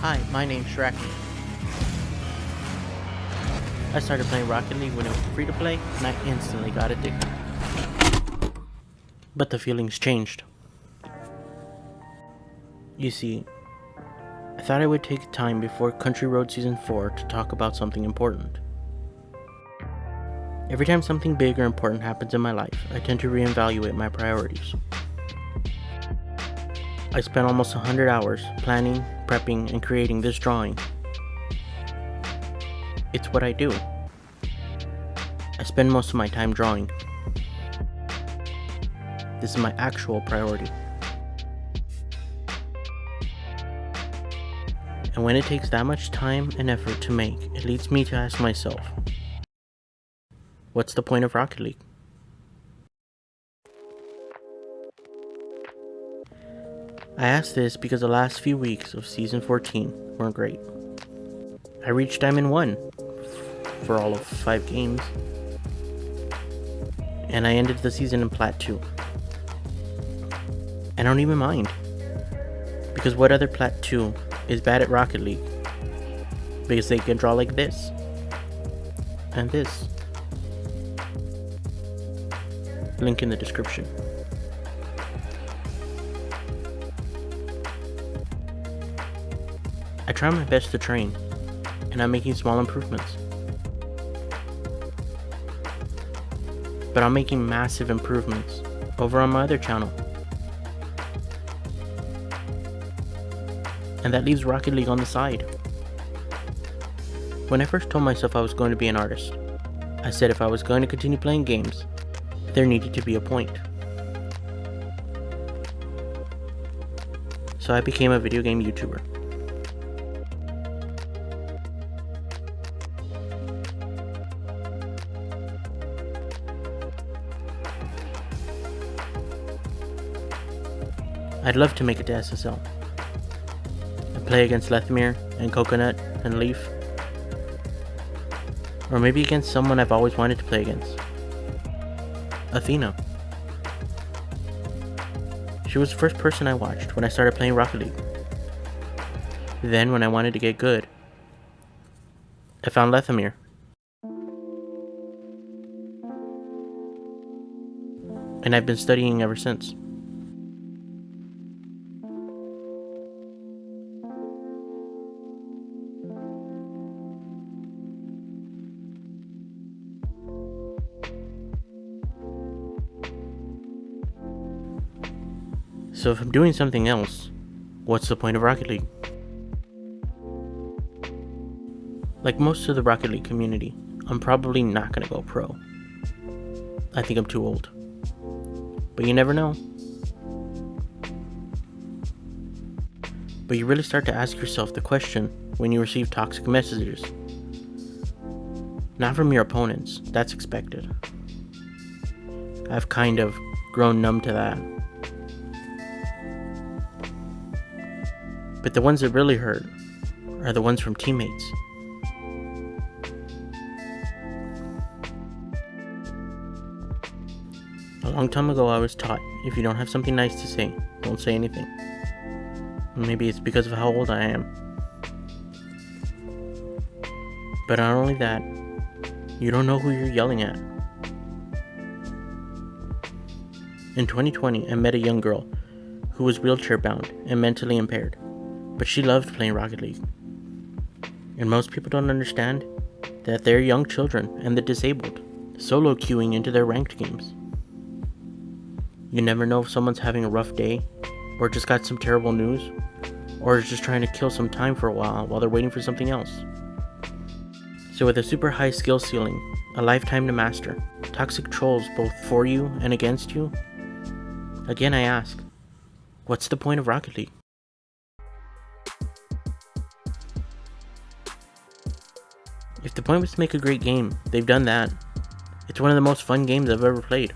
Hi, my name's Shrek. I started playing Rocket League when it was free to play, and I instantly got addicted. But the feelings changed. You see, I thought I would take time before Country Road Season 4 to talk about something important. Every time something big or important happens in my life, I tend to reevaluate my priorities. I spent almost 100 hours planning, prepping, and creating this drawing. It's what I do. I spend most of my time drawing. This is my actual priority. And when it takes that much time and effort to make, it leads me to ask myself, what's the point of Rocket League? I ask this because the last few weeks of Season 14 weren't great. I reached Diamond 1 for all of 5 games, and I ended the season in Plat 2. I don't even mind, because what other Plat 2 is bad at Rocket League? Because they can draw like this, and this. Link in the description. I try my best to train, and I'm making small improvements. But I'm making massive improvements over on my other channel. And that leaves Rocket League on the side. When I first told myself I was going to be an artist, I said if I was going to continue playing games, there needed to be a point. So I became a video game YouTuber. I'd love to make it to SSL. I'd play against Lethamyr and Coconut and Leaf. Or maybe against someone I've always wanted to play against. Athena. She was the first person I watched when I started playing Rocket League. Then when I wanted to get good, I found Lethamyr. And I've been studying ever since. So if I'm doing something else, what's the point of Rocket League? Like most of the Rocket League community, I'm probably not gonna go pro. I think I'm too old. But you never know. But you really start to ask yourself the question when you receive toxic messages. Not from your opponents, that's expected. I've kind of grown numb to that. But the ones that really hurt are the ones from teammates. A long time ago I was taught, if you don't have something nice to say, don't say anything. Maybe it's because of how old I am. But not only that, you don't know who you're yelling at. In 2020, I met a young girl who was wheelchair bound and mentally impaired. But she loved playing Rocket League. And most people don't understand that they're young children and the disabled, solo queuing into their ranked games. You never know if someone's having a rough day, or just got some terrible news, or is just trying to kill some time for a while they're waiting for something else. So with a super high skill ceiling, a lifetime to master, toxic trolls both for you and against you, again I ask, what's the point of Rocket League? If the point was to make a great game, they've done that. It's one of the most fun games I've ever played.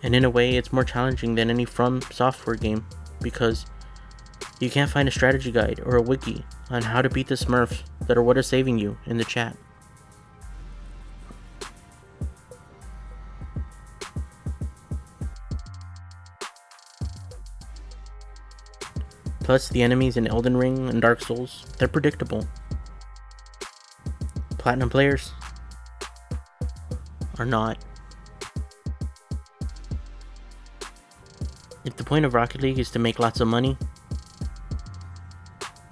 And in a way, it's more challenging than any From Software game, because you can't find a strategy guide or a wiki on how to beat the Smurfs that are what is saving you in the chat. Plus, the enemies in Elden Ring and Dark Souls, they're predictable. Platinum players are not. If the point of Rocket League is to make lots of money,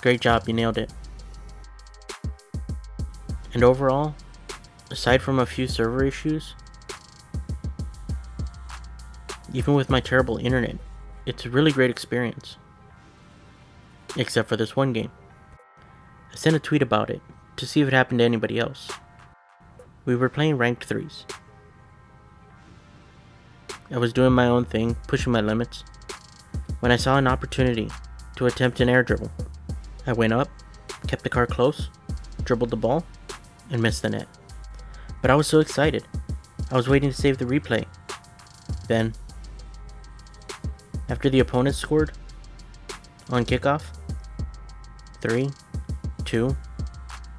great job, you nailed it. And overall, aside from a few server issues, even with my terrible internet, it's a really great experience. Except for this one game. I sent a tweet about it to see if it happened to anybody else. We were playing ranked 3s. I was doing my own thing, pushing my limits, when I saw an opportunity to attempt an air dribble. I went up, kept the car close, dribbled the ball, and missed the net. But I was so excited. I was waiting to save the replay. Then, after the opponent scored, on kickoff, 3, 2,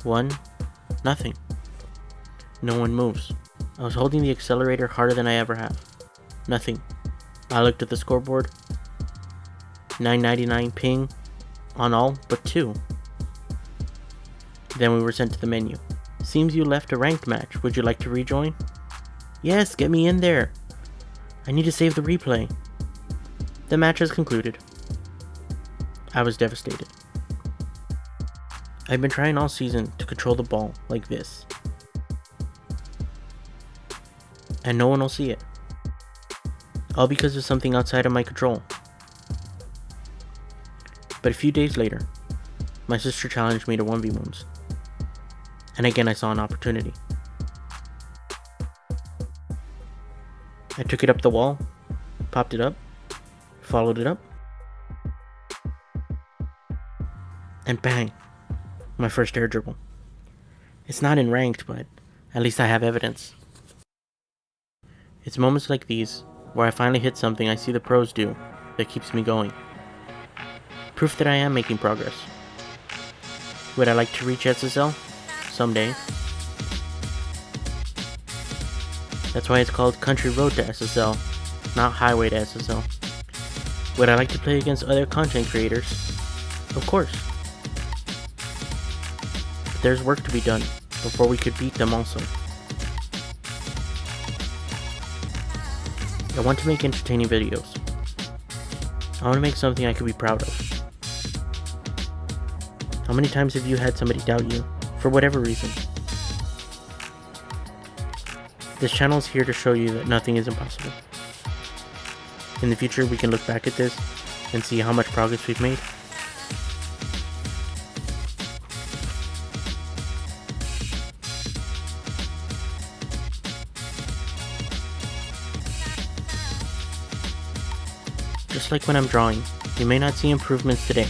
1, nothing. No one moves. I was holding the accelerator harder than I ever have. Nothing. I looked at the scoreboard. 999 ping on all but 2. Then we were sent to the menu. Seems you left a ranked match. Would you like to rejoin? Yes, get me in there. I need to save the replay. The match has concluded. I was devastated. I've been trying all season to control the ball like this. And no one will see it. All because of something outside of my control. But a few days later, my sister challenged me to 1v1s. And again I saw an opportunity. I took it up the wall, popped it up, followed it up, and bang, my first air dribble. It's not in ranked, but at least I have evidence. It's moments like these where I finally hit something I see the pros do that keeps me going. Proof that I am making progress. Would I like to reach SSL? Someday. That's why it's called Country Road to SSL, not Highway to SSL. Would I like to play against other content creators? Of course. But there's work to be done before we could beat them also. I want to make entertaining videos. I want to make something I could be proud of. How many times have you had somebody doubt you, for whatever reason? This channel is here to show you that nothing is impossible. In the future, we can look back at this and see how much progress we've made. Just like when I'm drawing, you may not see improvements today,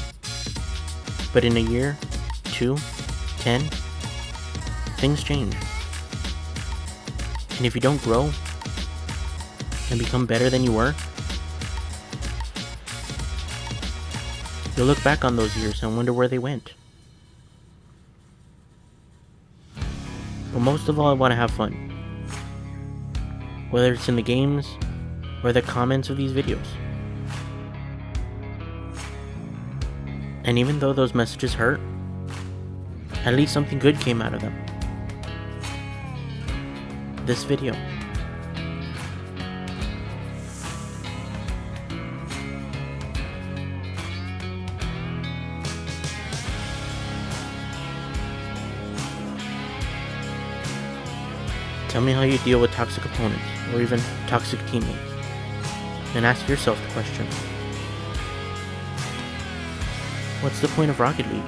but in a year, 2, 10, things change. And if you don't grow and become better than you were, you'll look back on those years and wonder where they went. But most of all, I want to have fun. Whether it's in the games or the comments of these videos. And even though those messages hurt, at least something good came out of them. This video. Tell me how you deal with toxic opponents, or even toxic teammates. And ask yourself the question, what's the point of Rocket League?